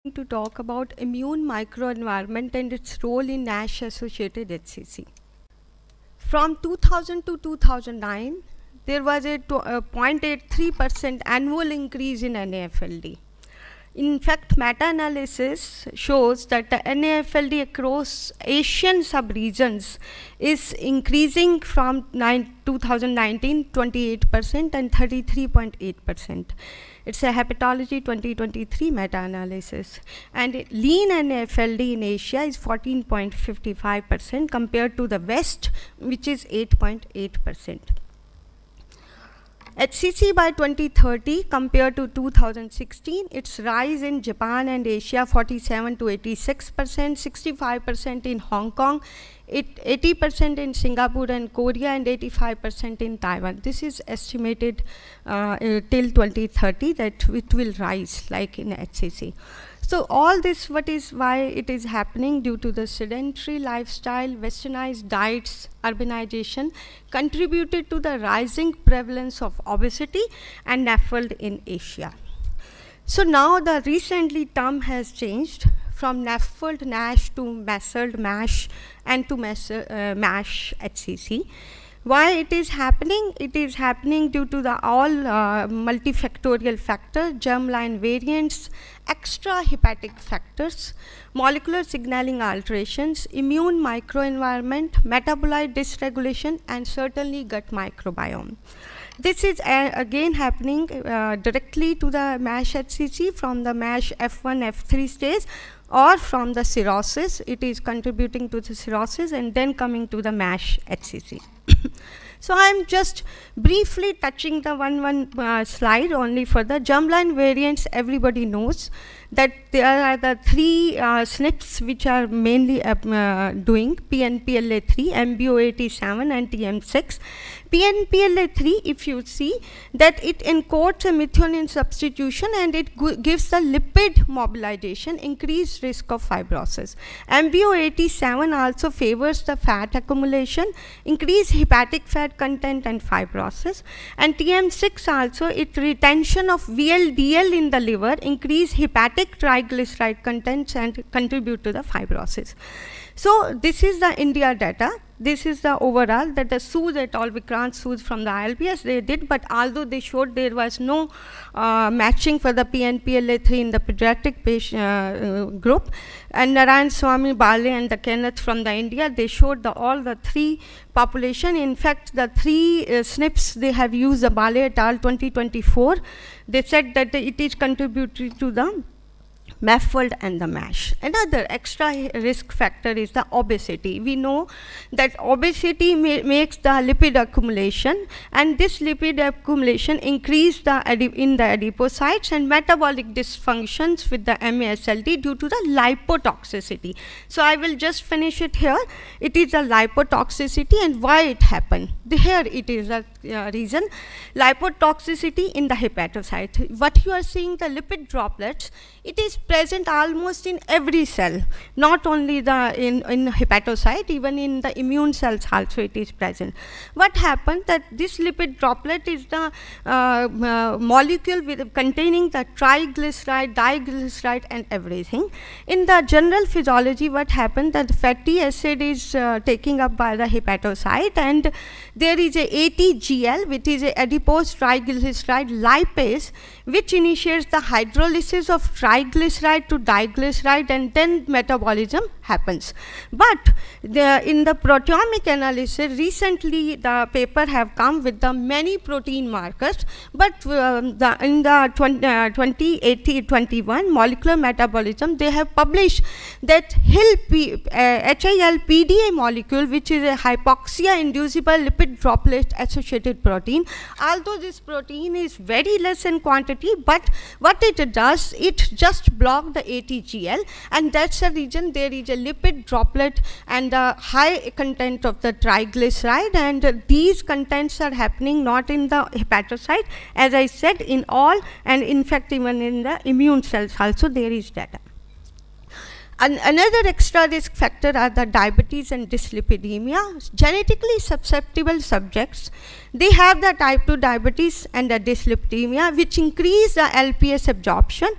to talk about immune microenvironment and its role in NASH-associated HCC. From 2000 to 2009, there was a 0.83% annual increase in NAFLD. In fact, meta-analysis shows that the NAFLD across Asian sub-regions is increasing from 2019 28% and 33.8%. It's a Hepatology 2023 meta-analysis. And lean NAFLD in Asia is 14.55% compared to the West, which is 8.8%. HCC by 2030 compared to 2016, its rise in Japan and Asia 47 to 86%, 65% in Hong Kong, 80% in Singapore and Korea, and 85% in Taiwan. This is estimated till 2030 that it will rise like in HCC. So all this, why it is happening due to the sedentary lifestyle, westernized diets, urbanization, contributed to the rising prevalence of obesity and NAFLD in Asia. So now the recently term has changed from NAFLD NASH to MASLD MASH and to MASH HCC. Why it is happening? It is happening due to the all multifactorial factors, germline variants, extra hepatic factors, molecular signaling alterations, immune microenvironment, metabolite dysregulation, and certainly gut microbiome. This is again happening directly to the MASH HCC from the MASH F1, F3 stage, or from the cirrhosis. It is contributing to the cirrhosis and then coming to the MASH HCC. So I am just briefly touching the one slide only for the germline variants. Everybody knows that there are the three SNPs which are mainly doing PNPLA3, MBO87 and TM6. PNPLA3, if you see that it encodes a methionine substitution and it gives the lipid mobilization, increased risk of fibrosis. MBO87 also favors the fat accumulation, increased hepatic fat content and fibrosis. And TM6 also, it retention of VLDL in the liver, increase hepatic triglyceride contents and contribute to the fibrosis. So this is the India data. This is the overall that the Sood et al. Vikrant Sood from the ILBS they did, but although they showed there was no matching for the PNPLA3 in the pediatric patient group, and Narayan Swami Bale and the Kenneth from the India, they showed all the three population. In fact, the three SNPs they have used the Bale et al. 2024. They said that it is contributory to the MAFLD and the MASH. Another extra risk factor is the obesity. We know that obesity makes the lipid accumulation, and this lipid accumulation increase in the adipocytes and metabolic dysfunctions with the MASLD due to the lipotoxicity. So I will just finish it here. It is the lipotoxicity and why it happened. Here it is the reason. Lipotoxicity in the hepatocyte. What you are seeing, the lipid droplets, it is present almost in every cell, not only in hepatocyte, even in the immune cells also it is present. What happened that this lipid droplet is the molecule containing the triglyceride, diglyceride and everything. In the general physiology, what happened that fatty acid is taken up by the hepatocyte, and there is a ATGL, which is a adipose triglyceride lipase, which initiates the hydrolysis of triglyceride to diglyceride, and then metabolism happens. But in the proteomic analysis, recently the paper have come with the many protein markers, but in the 2021 molecular metabolism, they have published that HILPDA molecule, which is a hypoxia inducible lipid droplet associated protein. Although this protein is very less in quantity, but what it does, it just blocks the ATGL, and that's the reason there is a lipid droplet and the high content of the triglyceride, and these contents are happening not in the hepatocyte, as I said, in all, and in fact even in the immune cells also there is data. Another extra risk factor are the diabetes and dyslipidemia. Genetically susceptible subjects, they have the type 2 diabetes and the dyslipidemia, which increase the LPS absorption,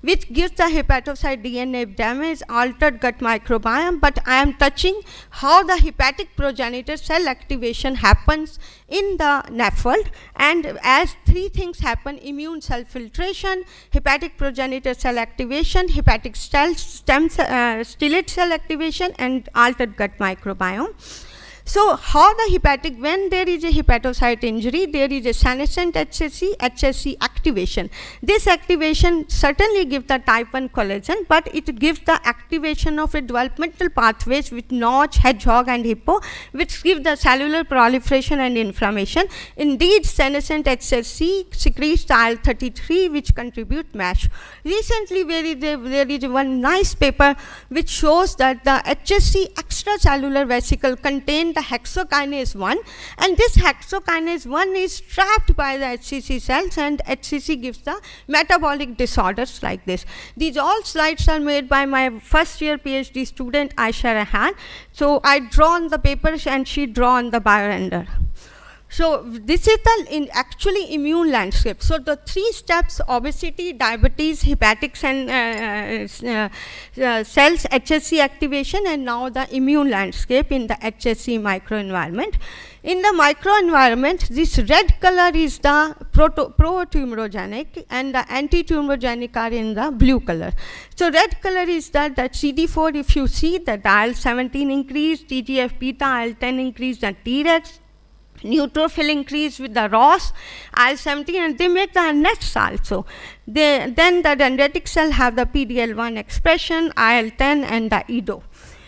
which gives the hepatocyte DNA damage, altered gut microbiome, but I am touching how the hepatic progenitor cell activation happens in the NAFLD, and as three things happen: immune cell filtration, hepatic progenitor cell activation, hepatic stellate cell activation, and altered gut microbiome. So how the hepatic, when there is a hepatocyte injury, there is a senescent HSC activation. This activation certainly gives the type 1 collagen, but it gives the activation of a developmental pathways with notch, hedgehog, and hippo, which give the cellular proliferation and inflammation. Indeed, senescent HSC secretes the IL-33, which contribute MASH. Recently, there is one nice paper which shows that the HSC extracellular vesicle contains the hexokinase 1, and this hexokinase 1 is trapped by the HCC cells, and HCC gives the metabolic disorders like this. These all slides are made by my first year PhD student Aisha Rehan. So I draw on the papers and she draw on the biorender. So this is the actually immune landscape. So the three steps: obesity, diabetes, hepatic cells, HSC activation, and now the immune landscape in the HSC microenvironment. In the microenvironment, this red color is the pro-tumorigenic, and the anti-tumorigenic are in the blue color. So red color is that CD4, if you see that IL-17 increase, TGF-beta, IL-10 increase, the Tregs, neutrophil increase with the ROS, IL-17, and they make the nets also. Then the dendritic cell have the PD-L1 expression, IL-10, and the EDO.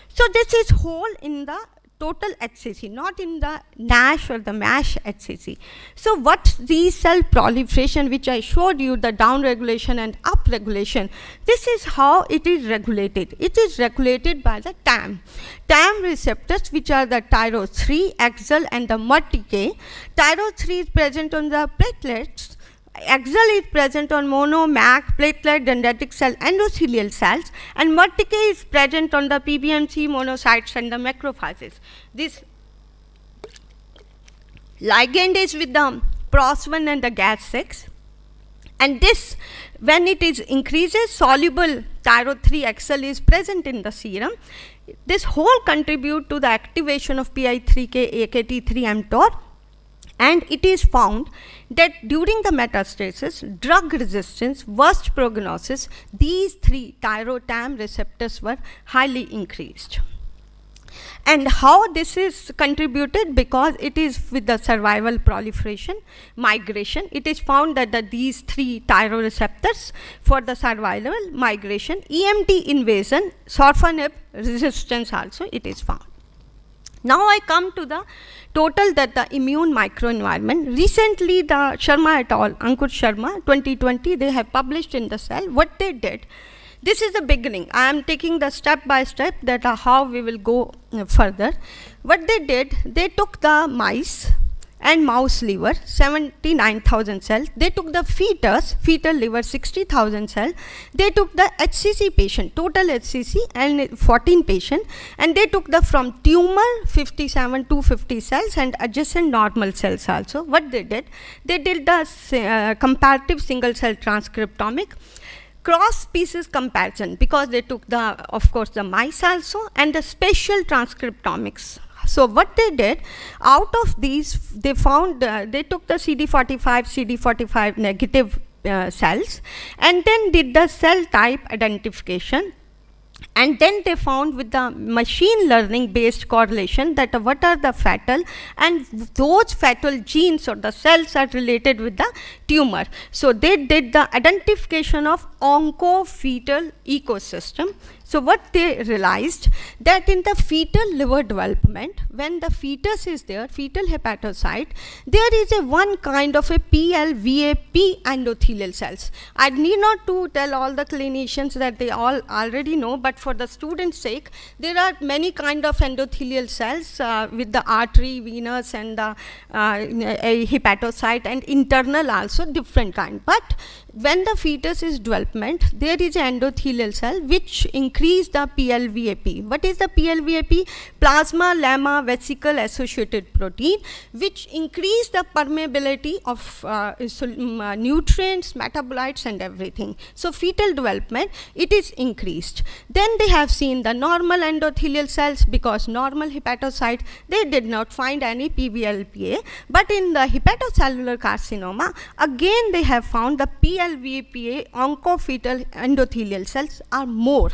So this is whole in the total HCC, not in the NASH or the MASH HCC. So what the cell proliferation, which I showed you, the down regulation and up regulation, this is how it is regulated. It is regulated by the TAM. TAM receptors, which are the tyro3, AXL, and the MERTK. Tyro3 is present on the platelets. AXL is present on mono, MAC, platelet, dendritic cell, endothelial cells, and MERTK is present on the PBMC, monocytes, and the macrophages. This ligand is with the PROS1 and the GAS6, and this, when it is increases, soluble tyro3 AXL is present in the serum. This whole contribute to the activation of PI3K, AKT3, mTOR. And it is found that during the metastasis, drug resistance, worst prognosis, these three tyro-TAM receptors were highly increased. And how this is contributed? Because it is with the survival, proliferation, migration. It is found that these three tyro receptors for the survival, migration, EMT invasion, sorafenib resistance also it is found. Now I come to the total that the immune microenvironment. Recently the Sharma et al., Ankur Sharma, 2020, they have published in the Cell. What they did, this is the beginning. I am taking the step by step that how we will go further. What they did, they took the mice and mouse liver, 79,000 cells. They took the fetal liver, 60,000 cells. They took the HCC patient, total HCC, and 14 patient, and they took the from tumor 57 to 50 cells and adjacent normal cells also. What they did the comparative single cell transcriptomic cross species comparison, because they took the, of course, the mice also, and the spatial transcriptomics. So what they did, out of these, they found, they took the CD45 negative cells, and then did the cell type identification. And then they found with the machine learning based correlation that what are the fatal, and those fatal genes or the cells are related with the tumor. So they did the identification of oncofetal ecosystem. So what they realized, that in the fetal liver development, when the fetus is there, fetal hepatocyte, there is a one kind of a PLVAP endothelial cells. I need not to tell all the clinicians that they all already know, but for the students' sake, there are many kind of endothelial cells with the artery, venous, and the hepatocyte, and internal also different kind. But when the fetus is developing, development, there is an endothelial cell which increase the PLVAP. What is the PLVAP? Plasma lemma vesicle associated protein, which increase the permeability of nutrients, metabolites and everything. So fetal development, it is increased. Then they have seen the normal endothelial cells, because normal hepatocyte, they did not find any PVLPA, but in the hepatocellular carcinoma, again they have found the PLVPA oncofetal endothelial cells are more.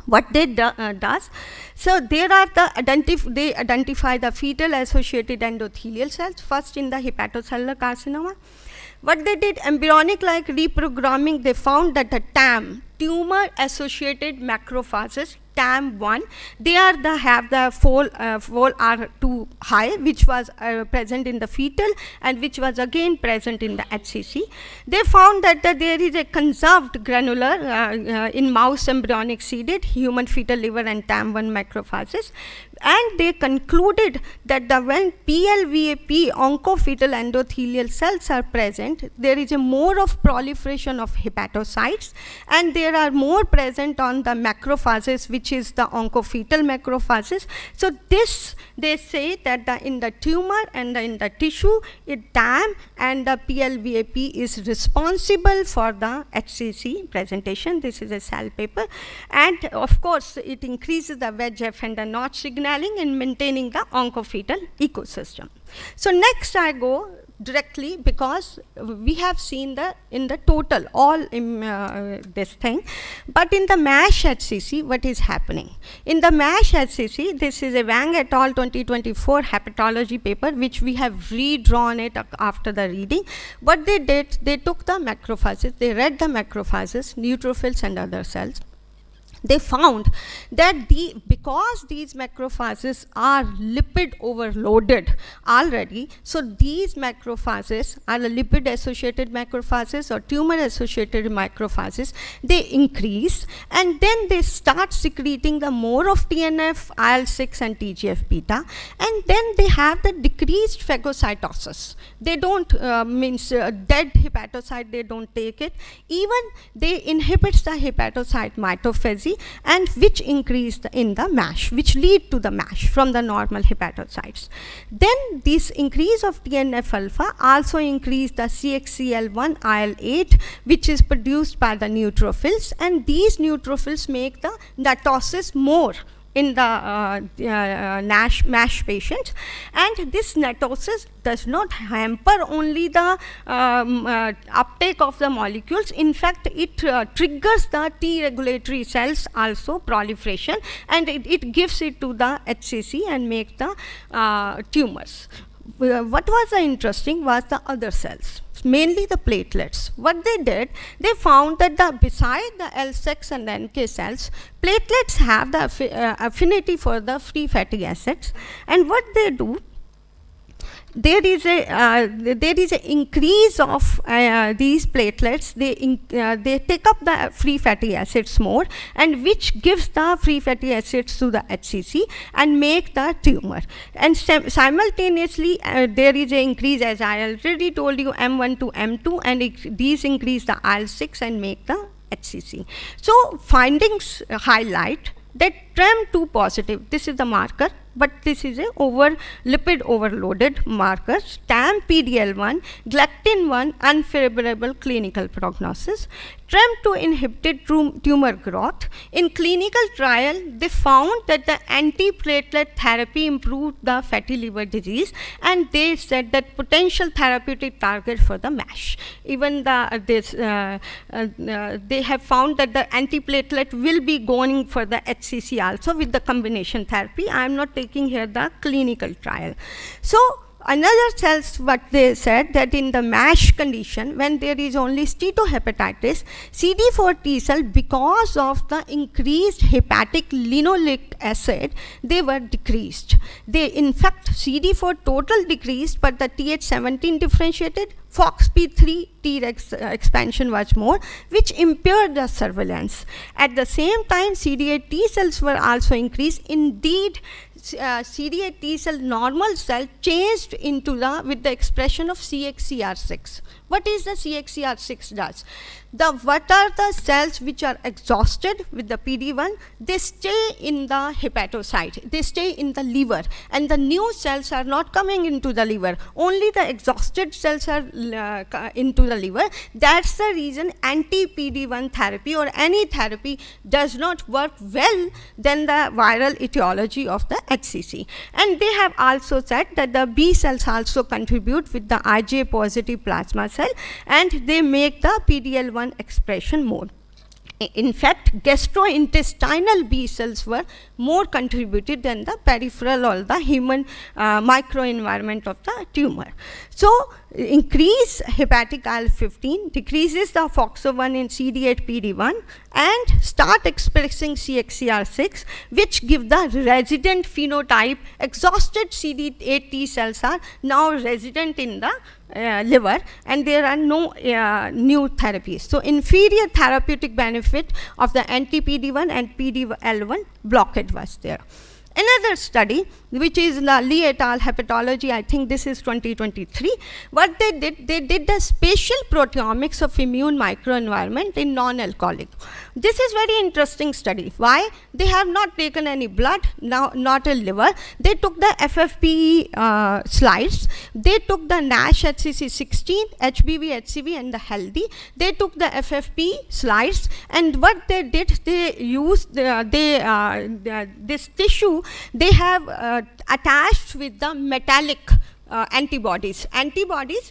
What they does, so there are the they identify the fetal associated endothelial cells first in the hepatocellular carcinoma. What they did, embryonic like reprogramming, they found that the TAM, tumor associated macrophages, TAM1, they are have the fold are too high, which was present in the fetal and which was again present in the HCC. They found that there is a conserved granular in mouse embryonic seeded human fetal liver and TAM1 macrophages, and they concluded that when PLVAP oncofetal endothelial cells are present, there is a more of proliferation of hepatocytes, and there are more present on the macrophages, which is the oncofetal macrophages. So this, they say that in the tumor and in the tissue, TAM and the PLVAP is responsible for the HCC presentation. This is a Cell paper, and of course it increases the VEGF and the Notch signaling in maintaining the oncofetal ecosystem. So next I go directly, because we have seen in the total all this thing, but in the MASH HCC, what is happening? In the MASH HCC, this is a Wang et al. 2024 hepatology paper, which we have redrawn it after the reading. What they did, they took the macrophages, they read the macrophages, neutrophils and other cells. They found that because these macrophages are lipid overloaded already, so these macrophages are the lipid associated macrophages or tumor associated macrophages, they increase, and then they start secreting the more of TNF, IL-6 and TGF-beta, and then they have the decreased phagocytosis. They don't dead hepatocyte, they don't take it. Even they inhibits the hepatocyte mitophagy, and which increase in the MASH, which lead to the MASH from the normal hepatocytes. Then this increase of TNF alpha also increase the CXCL1 IL-8, which is produced by the neutrophils, and these neutrophils make the netosis more in the MASH patients, and this netosis does not hamper only the uptake of the molecules. In fact, it triggers the T regulatory cells also proliferation, and it gives it to the HCC and make the tumors. What was interesting was the other cells, mainly the platelets. What they did, they found that beside the L6 and the NK cells, platelets have the affinity for the free fatty acids, and what they do, there is a increase of these platelets. They take up the free fatty acids more, and which gives the free fatty acids to the HCC and make the tumor. And simultaneously there is an increase, as I already told you, M1 to M2, and these increase the IL-6 and make the HCC. So findings highlight that TREM2 positive, this is the marker, but this is a lipid overloaded marker, TAM PDL1, GLECTIN1, unfavorable clinical prognosis. TREM2 inhibited tumor growth. In clinical trial, they found that the antiplatelet therapy improved the fatty liver disease, and they said that potential therapeutic target for the MASH. Even they have found that the antiplatelet will be going for the HCC also with the combination therapy. I am not taking here the clinical trial. So another cells, what they said, that in the MASH condition, when there is only steatohepatitis, CD4 T cell, because of the increased hepatic linoleic acid, they were decreased. They, in fact, CD4 total decreased, but the Th17 differentiated, FOXP3 Tregs expansion was more, which impaired the surveillance. At the same time, CD8 T cells were also increased. Indeed, CD8 T cell normal cell changed into with the expression of CXCR6, What is the CXCR6 does? What are the cells which are exhausted with the PD-1? They stay in the hepatocyte, they stay in the liver, and the new cells are not coming into the liver. Only the exhausted cells are into the liver. That's the reason anti-PD-1 therapy or any therapy does not work well than the viral etiology of the HCC. And they have also said that the B cells also contribute with the IgA positive plasma cell, and they make the PD-L1 expression more. In fact, gastrointestinal B cells were more contributed than the peripheral or the human microenvironment of the tumor. So, increase hepatic IL-15, decreases the FOXO1 in CD8 PD-1, and start expressing CXCR6, which give the resident phenotype. Exhausted CD8 T cells are now resident in the liver, and there are no new therapies. So, inferior therapeutic benefit of the anti-PD-1 and PD-L1 blockade was there. Another study, which is the Lee et al. Hepatology, I think this is 2023. What they did the spatial proteomics of immune microenvironment in non-alcoholic. This is very interesting study. Why? They have not taken any blood, not a liver. They took the FFPE slides. They took the NASH HCC 16, HBV, HCV, and the healthy. They took the FFPE slides, and what they did, they used this tissue. They have attached with the metallic antibodies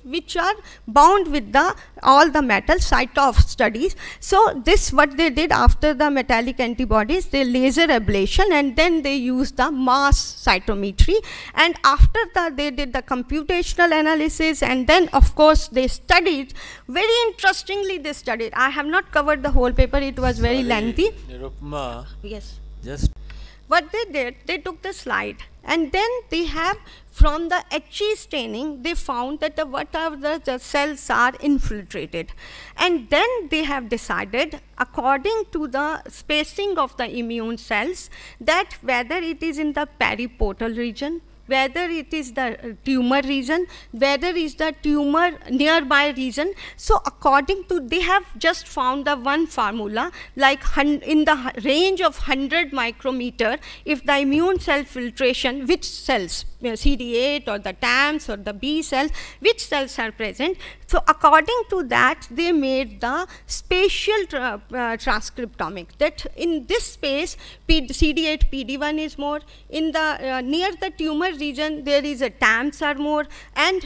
which are bound with all the metal cytoph studies. So this what they did after the metallic antibodies, they laser ablation, and then they used the mass cytometry, and after that they did the computational analysis, and then of course they studied, very interestingly they studied. I have not covered the whole paper, it was very lengthy. Nirupma, yes. Just what they did, they took the slide, and then they have from the HE staining, they found that whatever the cells are infiltrated. And then they have decided, according to the spacing of the immune cells, that whether it is in the periportal region, whether it is the tumor region, whether it is the tumor nearby region. So according to, they have just found the one formula, like in the range of 100 micrometer, if the immune cell filtration, which cells, CD8 or the TAMs or the B cells, which cells are present. So according to that, they made the spatial transcriptomic, that in this space, CD8 PD1 is more, in the near the tumor region there is a TAMs are more, and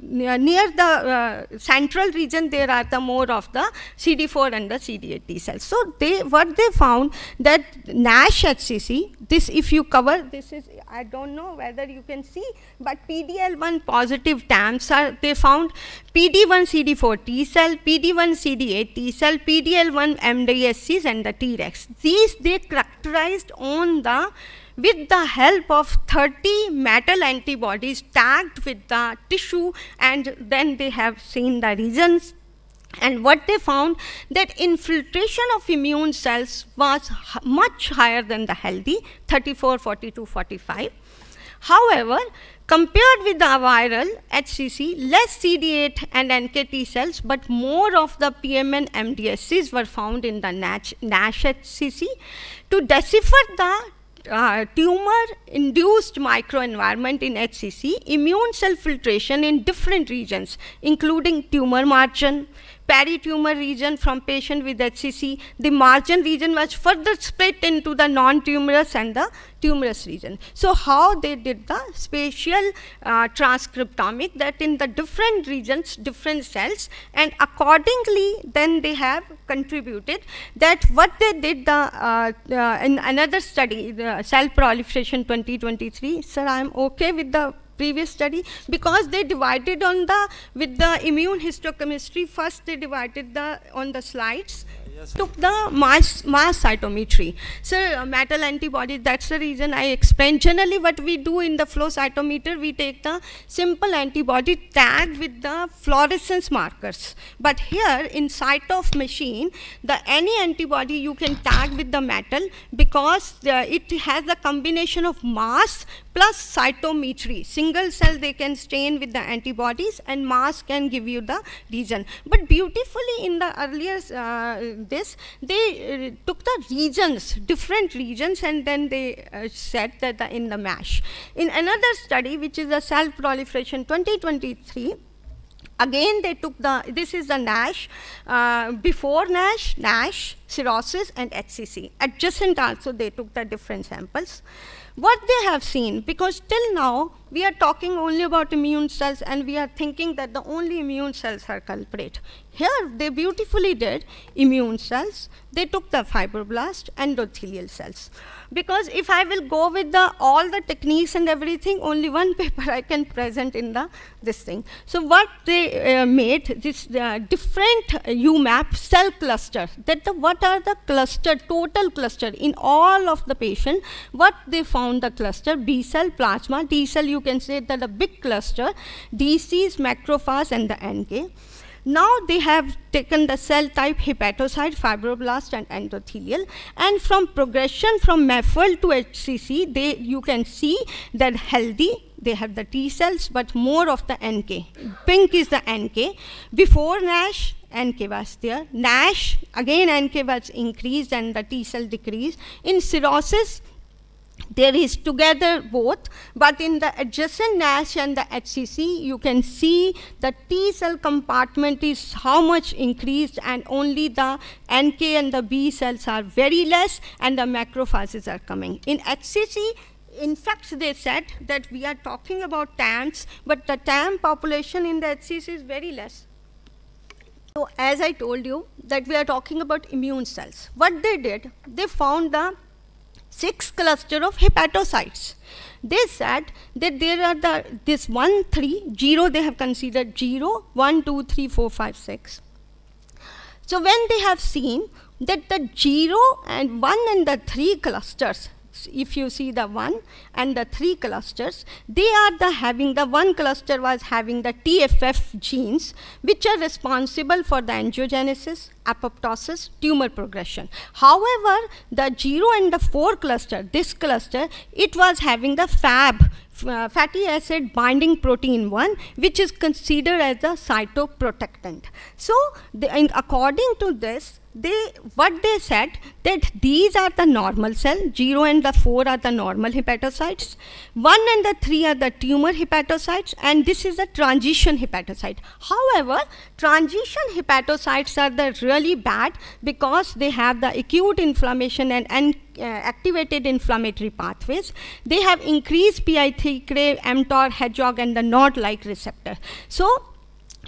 near the central region there are the more of the CD4 and the CD8 T cells. So what they found, that NASH HCC, this if you cover, this is, I don't know whether you can see, but PD-L1 positive TAMs are, they found PD-1 CD4 T cell, PD-1 CD8 T cell, PD-L1 MDSCs and the Tregs. These they characterized on the, with the help of 30 metal antibodies tagged with the tissue, and then they have seen the regions. And what they found, that infiltration of immune cells was much higher than the healthy, 34, 42, 45. However, compared with the viral HCC, less CD8 and NKT cells, but more of the PMN MDSCs were found in the NASH HCC. To decipher the tumor-induced microenvironment in HCC, immune cell filtration in different regions, including tumor margin, peri-tumor region from patient with HCC, the margin region was further split into the non-tumorous and the tumorous region. So how they did the spatial transcriptomic, that in the different regions, different cells, and accordingly then they have contributed that what they did in another study, the cell proliferation 2023, sir, I am okay with the previous study, because they divided on the, with the immune histochemistry, first they divided on the slides, took the mass cytometry. So metal antibodies, that's the reason I explained. Generally what we do in the flow cytometer, we take the simple antibody tagged with the fluorescence markers. But here in cytoph machine, any antibody you can tag with the metal, because it has the combination of mass plus cytometry. Single cell they can stain with the antibodies, and mass can give you the region. But beautifully in the earlier they took the regions, different regions, and then they said that in the MASH. In another study, which is the Cell Proliferation 2023, again they took this is the NASH, before NASH, cirrhosis, and HCC. Adjacent also they took the different samples. What they have seen, because till now we are talking only about immune cells and we are thinking that the only immune cells are culprit. Here they beautifully did immune cells, they took the fibroblast, endothelial cells. Because if I will go with all the techniques and everything, only one paper I can present in this thing. So what they made, this different UMAP cell cluster, that what are the cluster, total cluster in all of the patient, what they found the cluster, B cell, plasma, T cell, you can say that a big cluster, DCs, macrophage, and the NK. Now they have taken the cell type hepatocyte, fibroblast, and endothelial, and from progression from MEFL to HCC, you can see that healthy, they have the T cells, but more of the NK. Pink is the NK. Before NASH, NK was there. NASH, again NK was increased and the T cell decreased. In cirrhosis, there is together both, but in the adjacent NASH and the HCC, you can see the T cell compartment is how much increased, and only the NK and the B cells are very less, and the macrophages are coming. In HCC, in fact, they said that we are talking about TAMs, but the TAM population in the HCC is very less. So as I told you, that we are talking about immune cells. What they did, they found the 6 cluster of hepatocytes. They said that there are this 1, 3, 0, they have considered 0, 1, 2, 3, 4, 5, 6. So when they have seen that the 0 and 1 and the 3 clusters, if you see the 1 and the 3 clusters, they are having the 1 cluster was having the TFF genes, which are responsible for the angiogenesis, apoptosis, tumor progression. However, the 0 and the 4 cluster, this cluster, it was having the FAB, fatty acid binding protein 1, which is considered as a cytoprotectant. So, according to this, what they said, that these are the normal cell, 0 and the 4 are the normal hepatocytes, 1 and the 3 are the tumor hepatocytes, and this is a transition hepatocyte. However, transition hepatocytes are the really bad because they have the acute inflammation and activated inflammatory pathways. They have increased PI3K, mTOR, Hedgehog, and the NOD-like receptor. So,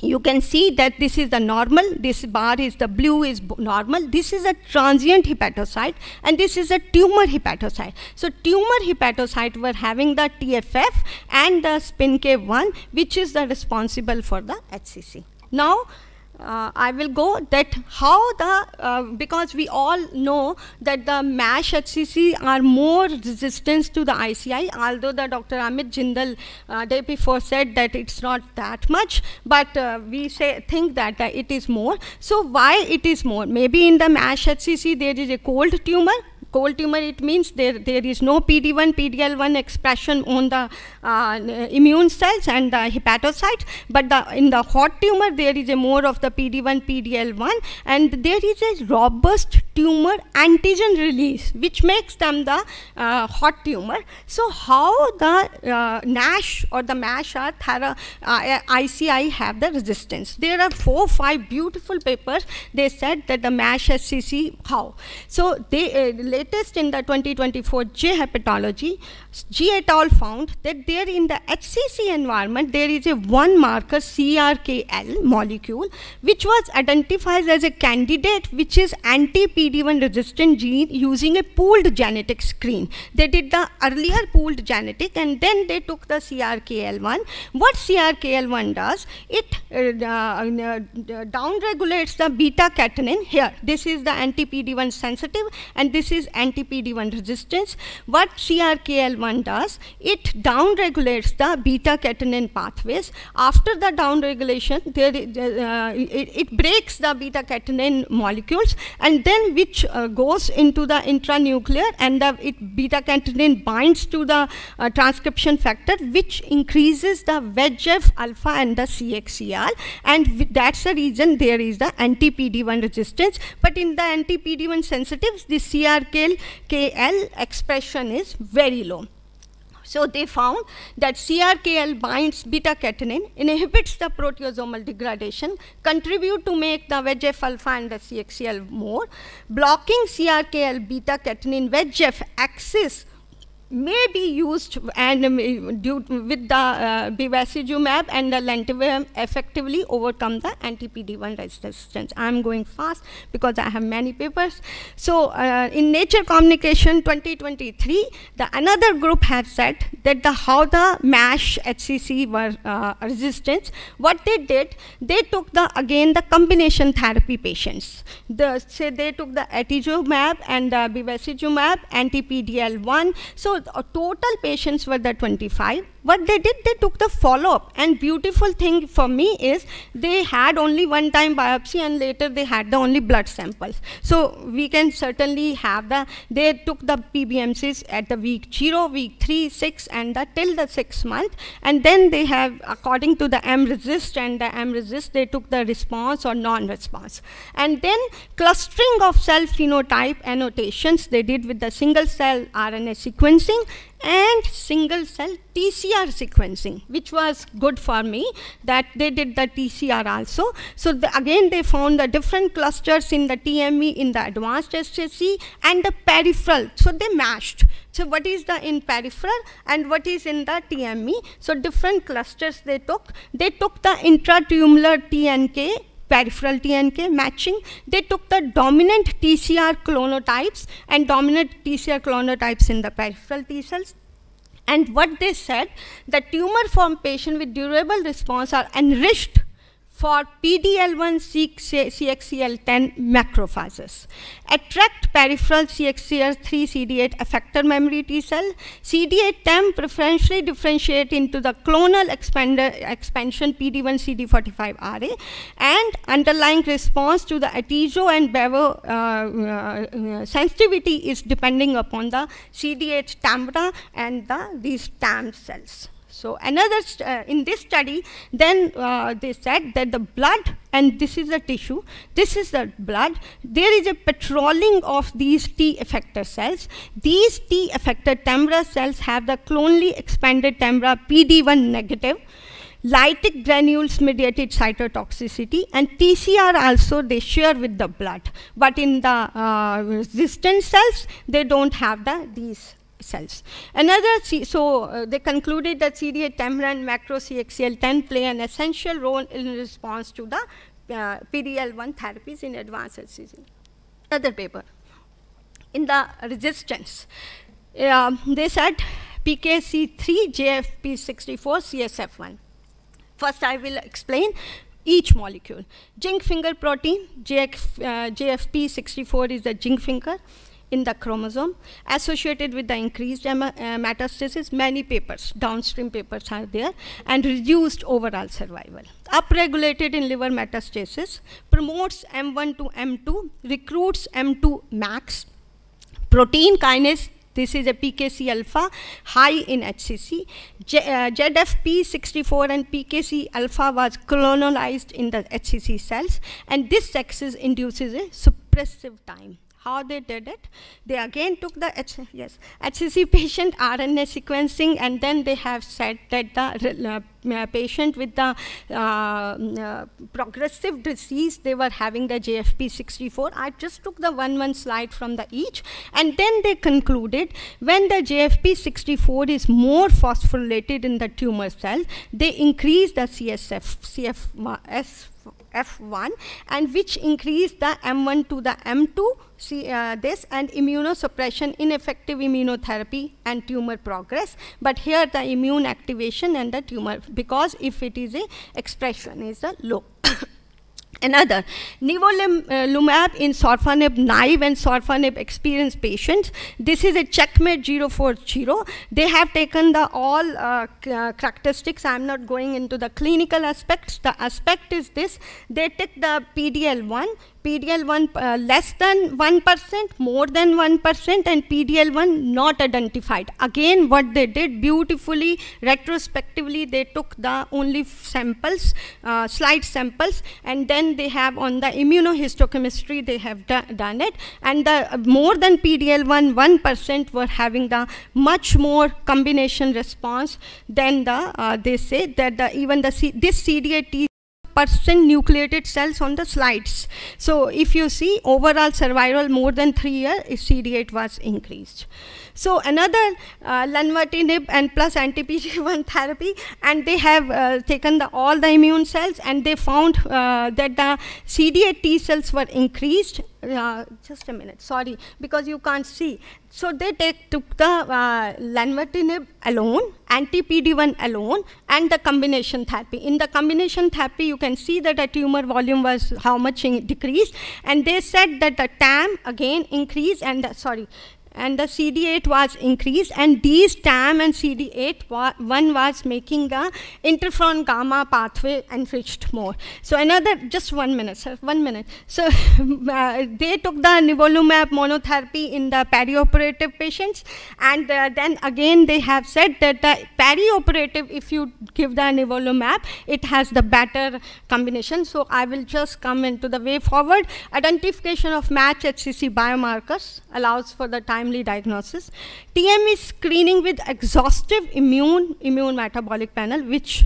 you can see that this is the normal, this bar is the blue is normal, this is a transient hepatocyte, and this is a tumor hepatocyte. So tumor hepatocyte were having the TFF and the SPINK1, which is the responsible for the HCC. Now, I will go that how because we all know that the MASH HCC are more resistant to the ICI, although the Dr. Amit Jindal day before said that it's not that much, but we think that it is more. So why it is more? Maybe in the MASH HCC there is a cold tumor. Cold tumor, it means there is no PD-1, PD-L1 expression on the immune cells and the hepatocyte, but in the hot tumor, there is a more of the PD-1, PD-L1, and there is a robust tumor antigen release, which makes them the hot tumor. So how the NASH or the MASH or ICI have the resistance? There are 4 or 5 beautiful papers. They said that the MASH HCC, how? So they latest in the 2024 J Hepatology, G et al. Found that there in the HCC environment, there is a one marker CRKL molecule, which was identified as a candidate, which is anti-PD-1 resistant gene using a pooled genetic screen. They did the earlier pooled genetic, and then they took the CRKL1. What CRKL1 does, it downregulates the beta-catenin here. This is the anti-PD-1 sensitive, and this is anti-PD-1 resistance. What CRKL1 does, it downregulates the beta-catenin pathways. After the downregulation, it breaks the beta-catenin molecules, and then which goes into the intranuclear, and the beta-catenin binds to the transcription factor, which increases the VEGF alpha and the CXCR, and that's the reason there is the anti-PD-1 resistance. But in the anti-PD-1 sensitives, the CRKL expression is very low. So they found that CRKL binds beta-catenin, inhibits the proteasomal degradation, contribute to make the VEGF alpha and the CXCL more. Blocking CRKL beta-catenin VEGF axis may be used and with the bevacizumab and the lenvatinib effectively overcome the anti-PD-1 resistance. I am going fast because I have many papers. So in Nature Communication 2023, another group has said that how the MASH HCC were resistant. What they did, they took again the combination therapy patients. They took the atezolizumab and the bevacizumab, anti-PD-L1. So total patients were the 25. What they did, they took the follow-up, and beautiful thing for me is they had only one-time biopsy, and later they had the only blood samples. So we can certainly have they took the PBMCs at the week 0, week 3, 6, and till the 6th month, and then they have, according to the MRESIST and the MRESIST, they took the response or non-response. And then clustering of cell phenotype annotations they did with the single cell RNA sequencing and single cell TCR sequencing, which was good for me that they did the TCR also. So again they found the different clusters in the TME, in the advanced HCC and the peripheral. So they matched. So what is in peripheral and what is in the TME? So different clusters they took. They took the intratumoral TNK, peripheral TNK matching. They took the dominant TCR clonotypes and dominant TCR clonotypes in the peripheral T cells. And what they said, the tumor form patient with durable response are enriched for PD-L1 CXCL10 macrophages. Attract peripheral CXCR3 CD8 effector memory T cell. CD8-TEM preferentially differentiate into the clonal expansion PD-1 CD45RA, and underlying response to the atezo and bevo sensitivity is depending upon the CD8 TAMRA and these TAM cells. So another, in this study, then they said that the blood, and this is the tissue, this is the blood, there is a patrolling of these T effector cells. These T effector TAMRA cells have the clonally expanded TAMRA PD-1 negative, lytic granules mediated cytotoxicity, and TCR also they share with the blood. But in the resistant cells, they don't have these cells. So they concluded that CD8 TAMRA and macro CXCL10 play an essential role in response to the PD-L1 therapies in advanced HCC. Another paper. In the resistance, they said PKC3, JFP64, CSF1. First I will explain each molecule. Zinc finger protein, JFP64 is the zinc finger in the chromosome associated with the increased metastasis. Many papers, downstream papers are there, and reduced overall survival. Upregulated in liver metastasis, promotes M1 to M2, recruits M2 max. Protein kinase, this is a PKC alpha, high in HCC. ZFP64 and PKC alpha was clonalized in the HCC cells, and this axis induces a suppressive time. How they did it? They again took the HCC patient RNA sequencing, and then they have said that the patient with the progressive disease, they were having the JFP64. I just took the one slide from the each, and then they concluded when the JFP64 is more phosphorylated in the tumor cell, they increase the CSF1, and which increase the M1 to the M2, this, and immunosuppression, ineffective immunotherapy and tumor progress. But here the immune activation and the tumor, because if it is a expression is a low. Another, nivolumab in sorafenib naive and sorafenib experienced patients. This is a checkmate 040. They have taken the all characteristics. I'm not going into the clinical aspects. The aspect is this: they took the PDL1 less than 1%, more than 1%, and PDL1 not identified. Again, what they did beautifully, retrospectively, they took the only samples, slide samples, and then they have on the immunohistochemistry, they have done it, and the more than PDL1, 1% were having the much more combination response than the, they say that this CD8 T nucleated cells on the slides. So if you see overall survival more than 3 years, CD8 was increased. So another lenvatinib and plus anti-PD-1 therapy, and they have taken all the immune cells, and they found that the CD8 T cells were increased. Just a minute, sorry, because you can't see. So they took the lenvatinib alone, anti-PD-1 alone, and the combination therapy. In the combination therapy, you can see that the tumor volume was how much decreased, and they said that the TAM again increased, and and the CD8 was increased, and these TAM and CD8 one was making the interferon gamma pathway enriched more. So another, just 1 minute, sir, 1 minute. So they took the nivolumab monotherapy in the perioperative patients, and then again they have said that the perioperative, if you give the nivolumab, it has the better combination. So I will just come into the way forward. Identification of match HCC biomarkers allows for the timely diagnosis. TM is screening with exhaustive immune metabolic panel, which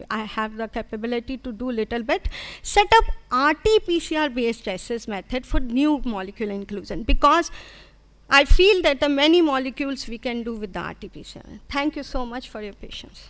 I have the capability to do little bit. Set up RT-PCR based assay method for new molecule inclusion, because I feel that the many molecules we can do with the RT-PCR. Thank you so much for your patience.